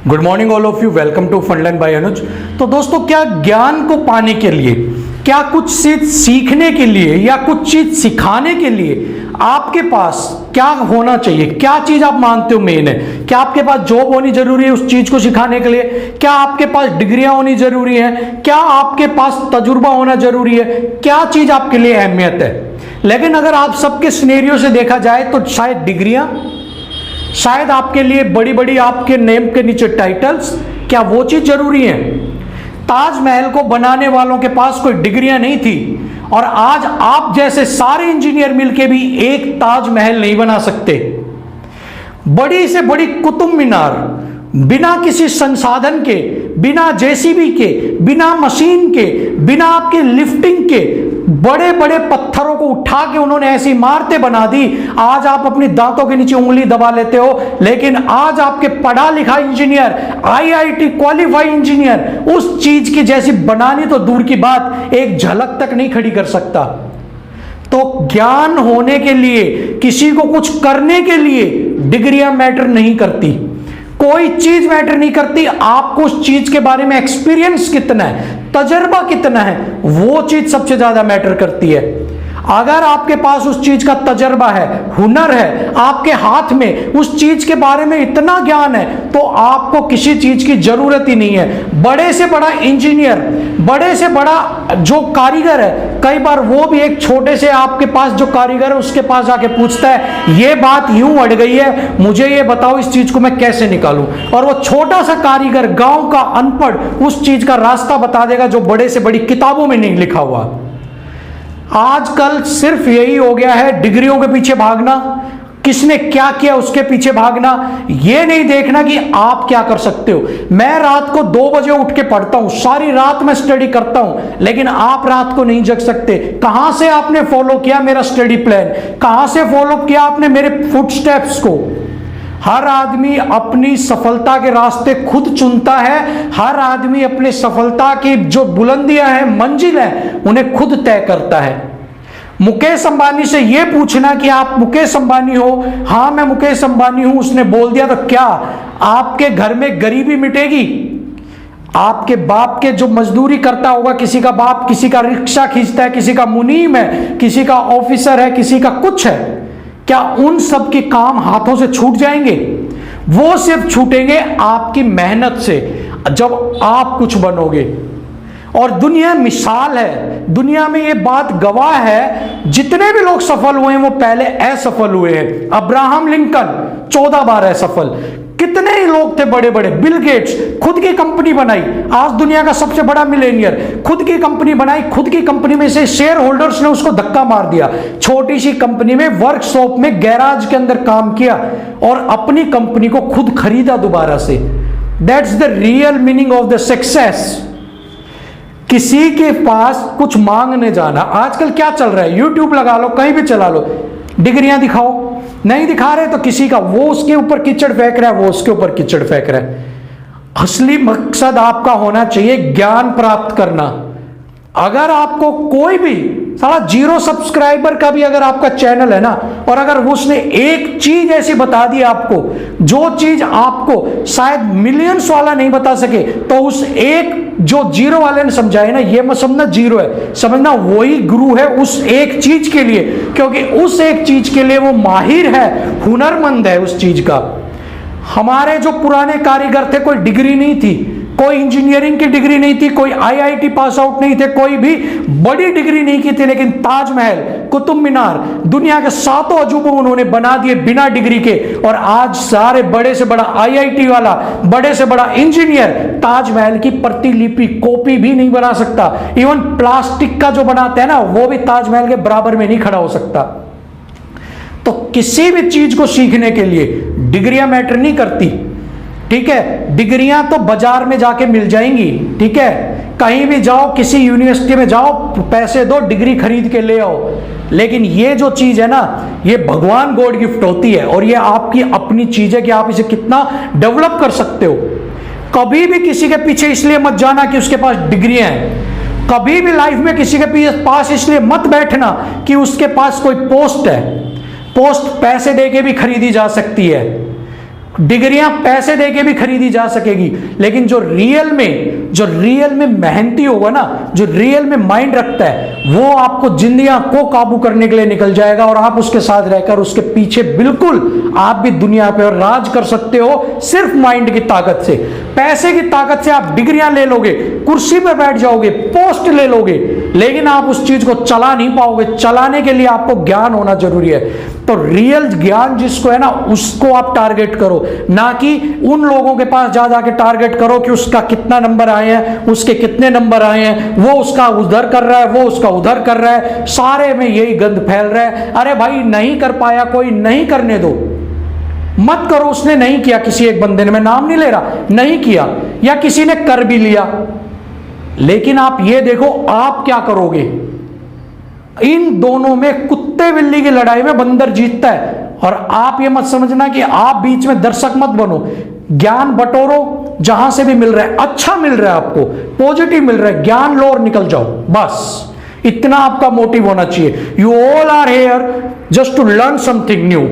Good morning all of you, welcome to Fundline by Anuj. तो दोस्तों, क्या ज्ञान को पाने के लिए, क्या कुछ चीज सीखने के लिए या कुछ चीज सिखाने के लिए आपके पास क्या होना चाहिए? क्या चीज आप मानते हो मेन है? क्या आपके पास जॉब होनी जरूरी है उस चीज को सिखाने के लिए? क्या आपके पास डिग्रियां होनी जरूरी है? क्या आपके पास तजुर्बा होना जरूरी है? क्या चीज आपके लिए अहमियत है? लेकिन अगर आप सबके सिनेरियो से देखा जाए तो शायद डिग्रियां, शायद आपके लिए बड़ी बड़ी आपके नेम के नीचे टाइटल्स, क्या वो चीज जरूरी है? ताजमहल को बनाने वालों के पास कोई डिग्रियां नहीं थी और आज आप जैसे सारे इंजीनियर मिलके भी एक ताजमहल नहीं बना सकते। बड़ी से बड़ी कुतुब मीनार बिना किसी संसाधन के, बिना जेसीबी के, बिना मशीन के, बिना आपके लिफ्टिंग के, बड़े बड़े पत्थरों को उठा के उन्होंने ऐसी इमारतें बना दी। आज आप अपनी दांतों के नीचे उंगली दबा लेते हो, लेकिन आज आपके पढ़ा लिखा इंजीनियर, आईआईटी क्वालिफाइड इंजीनियर उस चीज की जैसी बनानी तो दूर की बात, एक झलक तक नहीं खड़ी कर सकता। तो ज्ञान होने के लिए, किसी को कुछ करने के लिए डिग्रियां मैटर नहीं करती, कोई चीज मैटर नहीं करती। आपको उस चीज के बारे में एक्सपीरियंस कितना है, तजर्बा कितना है, वो चीज सबसे ज्यादा मैटर करती है। अगर आपके पास उस चीज का तजर्बा है, हुनर है, आपके हाथ में उस चीज के बारे में इतना ज्ञान है, तो आपको किसी चीज की जरूरत ही नहीं है। बड़े से बड़ा इंजीनियर, बड़े से बड़ा जो कारीगर है, कई बार वो भी एक छोटे से आपके पास जो कारीगर है उसके पास जाके पूछता है, ये बात यूं अड़ गई है, मुझे ये बताओ इस चीज को मैं कैसे निकालूं। और वो छोटा सा कारीगर, गांव का अनपढ़, उस चीज का रास्ता बता देगा जो बड़े से बड़ी किताबों में नहीं लिखा हुआ। आजकल सिर्फ यही हो गया है, डिग्रियों के पीछे भागना, किसने क्या किया उसके पीछे भागना, ये नहीं देखना कि आप क्या कर सकते हो। मैं रात को 2 बजे उठ के पढ़ता हूं, सारी रात मैं स्टडी करता हूं, लेकिन आप रात को नहीं जग सकते। कहां से आपने फॉलो किया मेरा स्टडी प्लान? कहां से फॉलो किया आपने मेरे फुटस्टेप्स को? हर आदमी अपनी सफलता के रास्ते खुद चुनता है। हर आदमी अपने सफलता की जो बुलंदियां हैं, मंजिल है, उन्हें खुद तय करता है। मुकेश अंबानी से यह पूछना कि आप मुकेश अंबानी हो? हां मैं मुकेश अंबानी हूं, उसने बोल दिया, तो क्या आपके घर में गरीबी मिटेगी? आपके बाप के जो मजदूरी करता होगा, किसी का बाप किसी का रिक्शा खींचता है, किसी का मुनीम है, किसी का ऑफिसर है, किसी का कुछ है, क्या उन सब के काम हाथों से छूट जाएंगे? वो सिर्फ छूटेंगे आपकी मेहनत से, जब आप कुछ बनोगे। और दुनिया मिसाल है, दुनिया में ये बात गवाह है, जितने भी लोग सफल हुए हैं वो पहले असफल हुए हैं। अब्राहम लिंकन 14 बार असफल। कितने ही लोग थे बड़े बड़े, बिल गेट्स खुद की कंपनी बनाई, आज दुनिया का सबसे बड़ा मिलेनियर, खुद की कंपनी बनाई, खुद की कंपनी में से शेयर होल्डर्स ने उसको धक्का मार दिया। छोटी सी कंपनी में, वर्कशॉप में, गैराज के अंदर काम किया और अपनी कंपनी को खुद खरीदा दोबारा से। That's the real meaning of the success. किसी के पास कुछ मांगने जाना, आजकल क्या चल रहा है, यूट्यूब लगा लो, कहीं भी चला लो, डिग्रियां दिखाओ, नहीं दिखा रहे तो किसी का, वो उसके ऊपर कीचड़ फेंक रहा है, वो उसके ऊपर कीचड़ फेंक रहा है। असली मकसद आपका होना चाहिए ज्ञान प्राप्त करना। अगर आपको कोई भी साला 0 सब्सक्राइबर का भी अगर आपका चैनल है ना, और अगर उसने एक चीज ऐसी बता दी आपको, जो चीज आपको शायद मिलियंस वाला नहीं बता सके, तो उस एक जो 0 वाले ने समझाए ना, ये मत समझना 0 है, समझना वही गुरु है उस एक चीज के लिए, क्योंकि उस एक चीज के लिए वो माहिर है, हुनरमंद है उस चीज का। हमारे जो पुराने कारीगर थे, कोई डिग्री नहीं थी, कोई इंजीनियरिंग की डिग्री नहीं थी, कोई आईआईटी पास आउट नहीं थे, कोई भी बड़ी डिग्री नहीं की थी, लेकिन ताजमहल, कुतुब मीनार, दुनिया के 7 अजूबे उन्होंने बना दिए बिना डिग्री के। और आज सारे बड़े से बड़ा आईआईटी वाला, बड़े से बड़ा इंजीनियर ताजमहल की प्रतिलिपि, कॉपी भी नहीं बना सकता। इवन प्लास्टिक का जो बनाते हैं ना, वो भी ताजमहल के बराबर में नहीं खड़ा हो सकता। तो किसी भी चीज को सीखने के लिए डिग्रियां मैटर नहीं करती, ठीक है? डिग्रियां तो बाजार में जाके मिल जाएंगी, ठीक है? कहीं भी जाओ, किसी यूनिवर्सिटी में जाओ, पैसे दो, डिग्री खरीद के ले आओ। लेकिन ये जो चीज है ना, ये भगवान गॉड गिफ्ट होती है, और ये आपकी अपनी चीज है कि आप इसे कितना डेवलप कर सकते हो। कभी भी किसी के पीछे इसलिए मत जाना कि उसके पास डिग्रियां हैं। कभी भी लाइफ में किसी के पास इसलिए मत बैठना कि उसके पास कोई पोस्ट है। पोस्ट पैसे दे के भी खरीदी जा सकती है। डिग्रियां पैसे देके भी खरीदी जा सकेगी, लेकिन जो रियल में मेहनती होगा ना, जो रियल में माइंड रखता है, वो आपको जिंदगियां को काबू करने के लिए निकल जाएगा और आप उसके साथ रहकर उसके पीछे बिल्कुल आप भी दुनिया पे राज कर सकते हो, सिर्फ माइंड की ताकत से। पैसे की ताकत से आप डिग्रियां ले लोगे, कुर्सी पे बैठ जाओगे, पोस्ट ले लोगे, लेकिन आप उस चीज को चला नहीं पाओगे। चलाने के लिए आपको ज्ञान होना जरूरी है। तो रियल ज्ञान जिसको है ना, उसको आप टारगेट करो, ना कि उन लोगों के पास जा जाके टारगेट करो कि उसका कितना नंबर आए हैं, उसके कितने नंबर आए हैं, वो उसका उधर कर रहा है, वो उसका उधर कर रहा है, सारे में यही गंद फैल रहा है। अरे भाई, नहीं कर पाया कोई, नहीं करने दो, मत करो। उसने नहीं किया, किसी एक बंदे ने, मैं नाम नहीं ले रहा, नहीं किया, या किसी ने कर भी लिया, लेकिन आप ये देखो आप क्या करोगे। इन दोनों में, कुत्ते बिल्ली की लड़ाई में बंदर जीतता है। और आप ये मत समझना कि आप बीच में दर्शक मत बनो। ज्ञान बटोरो, जहां से भी मिल रहा है, अच्छा मिल रहा है आपको, पॉजिटिव मिल रहा है, ज्ञान लो और निकल जाओ, बस इतना आपका मोटिव होना चाहिए। You all are here just to learn something new,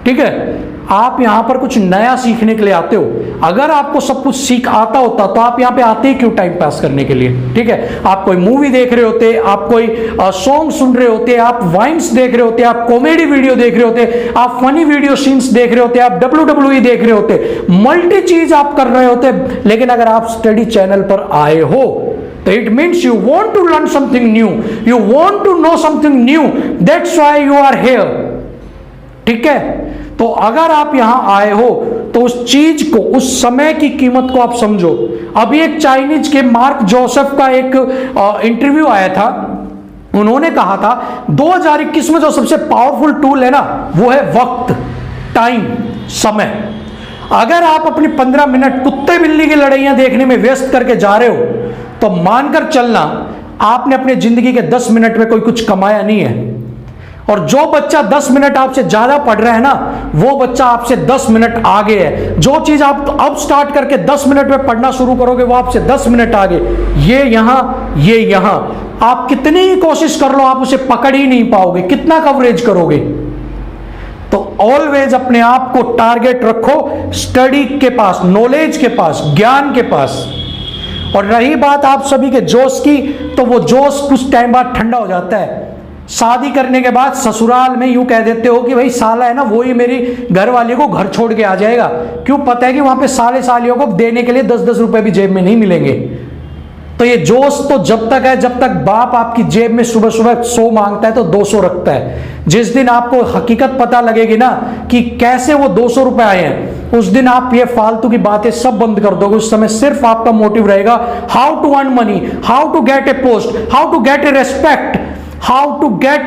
ठीक है। आप यहां पर कुछ नया सीखने के लिए आते हो। अगर आपको सब कुछ सीख आता होता तो आप यहां पे आते ही क्यों टाइम पास करने के लिए, ठीक है। आप कोई मूवी देख रहे होते, आप कोई सॉन्ग सुन रहे होते, आप वाइन्स देख रहे होते, आप कॉमेडी वीडियो देख रहे होते, आप फनी वीडियो सीन्स देख रहे होते, आप WWE देख रहे होते, मल्टी चीज आप कर रहे होते। लेकिन अगर आप स्टडी चैनल पर आए हो तो it means you want to learn something new, you want to know something new, that's why you are here, ठीक है। तो अगर आप यहां आए हो तो उस चीज को, उस समय की कीमत को आप समझो। अभी एक चाइनीज के मार्क जोसेफ का एक इंटरव्यू आया था, उन्होंने कहा था 2021 में जो सबसे पावरफुल टूल है ना, वो है वक्त, टाइम, समय। अगर आप अपनी 15 मिनट कुत्ते बिल्ली की लड़ाइयां देखने में वेस्ट करके जा रहे हो तो मानकर चलना आपने अपनी जिंदगी के 10 मिनट में कोई कुछ कमाया नहीं है। और जो बच्चा 10 मिनट आपसे ज्यादा पढ़ रहा है ना, वो बच्चा आपसे 10 मिनट आगे है। जो चीज आप अब स्टार्ट करके 10 मिनट में पढ़ना शुरू करोगे, वो आपसे 10 मिनट आगे। ये यहां आप कितनी ही कोशिश कर लो, आप उसे पकड़ ही नहीं पाओगे। कितना कवरेज करोगे? तो ऑलवेज अपने आप को टारगेट रखो स्टडी के पास, नॉलेज के पास, ज्ञान के पास। और रही बात आप सभी के जोश की, तो वो जोश कुछ टाइम बाद ठंडा हो जाता है। शादी करने के बाद ससुराल में यूं कह देते हो कि भाई साला है ना, वो ही मेरी घर वाली को घर छोड़ के आ जाएगा। क्यों? पता है कि वहां पे साले सालियों को देने के लिए 10-10 रुपए भी जेब में नहीं मिलेंगे। तो ये जोश तो जब तक है, जब तक बाप आपकी जेब में सुबह सुबह 100 मांगता है तो 200 रखता है। जिस दिन आपको हकीकत पता लगेगी ना कि कैसे वो 200 रुपए आए हैं, उस दिन आप ये फालतू की बातें सब बंद कर दोगे। उस समय सिर्फ आपका मोटिव रहेगा how to earn money, how to get a post, how to get a respect, how to get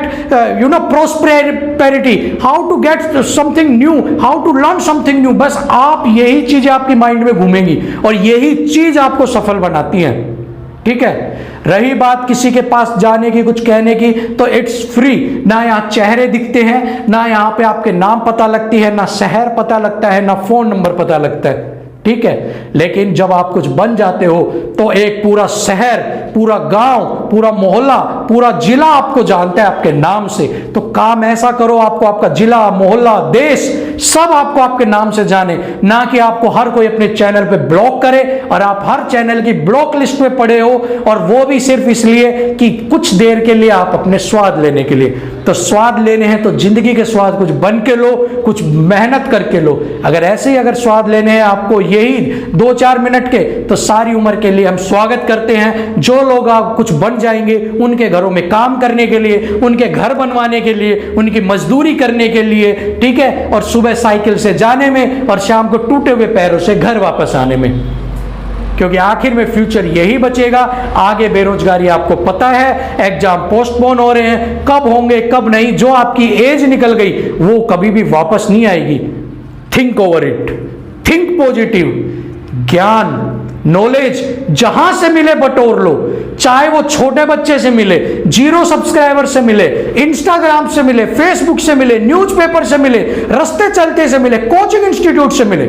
prosperity, how to get something new, how to learn something new। बस आप यही चीजें आपकी माइंड में घूमेंगी और यही चीज आपको सफल बनाती है, ठीक है। रही बात किसी के पास जाने की, कुछ कहने की, तो इट्स फ्री। ना यहाँ चेहरे दिखते हैं, ना यहाँ पे आपके नाम पता लगती है, ना शहर पता लगता है, ना फोन नंबर पता लगता है, ठीक है। लेकिन जब आप कुछ बन जाते हो तो एक पूरा शहर, पूरा गांव, पूरा मोहल्ला, पूरा जिला आपको जानता है आपके नाम से। तो काम ऐसा करो आपको आपका जिला, मोहल्ला, देश सब आपको आपके नाम से जाने, ना कि आपको हर कोई अपने चैनल पे ब्लॉक करे और आप हर चैनल की ब्लॉक लिस्ट में पड़े हो, और वो भी सिर्फ इसलिए कि कुछ देर के लिए आप अपने स्वाद लेने के लिए। तो स्वाद लेने हैं तो जिंदगी के स्वाद कुछ बन के लो, कुछ मेहनत करके लो। अगर ऐसे ही अगर स्वाद लेने हैं आपको यही 2-4 मिनट के, तो सारी उम्र के लिए हम स्वागत करते हैं। जो लोग आप कुछ बन जाएंगे उनके घरों में काम करने के लिए, उनके घर बनवाने के लिए, उनकी मजदूरी करने के लिए, ठीक है, और सुबह साइकिल से जाने में और शाम को टूटे हुए पैरों से घर वापस आने में। क्योंकि आखिर में फ्यूचर यही बचेगा। आगे बेरोजगारी आपको पता है, एग्जाम पोस्टपोन हो रहे हैं, कब होंगे कब नहीं, जो आपकी एज निकल गई वो कभी भी वापस नहीं आएगी। Think over it, think positive. ज्ञान, नॉलेज जहां से मिले बटोर लो, चाहे वो छोटे बच्चे से मिले, 0 सब्सक्राइबर से मिले, इंस्टाग्राम से मिले, फेसबुक से मिले, न्यूज़पेपर से मिले, रास्ते चलते से मिले, कोचिंग इंस्टीट्यूट से मिले,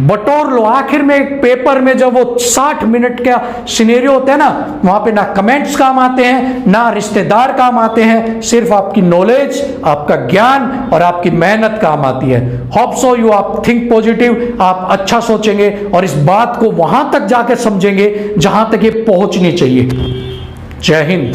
बटोर लो। आखिर में एक पेपर में जब वो 60 मिनट का सिनेरियो होता है ना, वहां पे ना कमेंट्स काम आते हैं, ना रिश्तेदार काम आते हैं, सिर्फ आपकी नॉलेज, आपका ज्ञान और आपकी मेहनत काम आती है। होप सो यू आप थिंक पॉजिटिव, आप अच्छा सोचेंगे और इस बात को वहां तक जाके समझेंगे जहां तक ये पहुंचनी चाहिए। जय हिंद।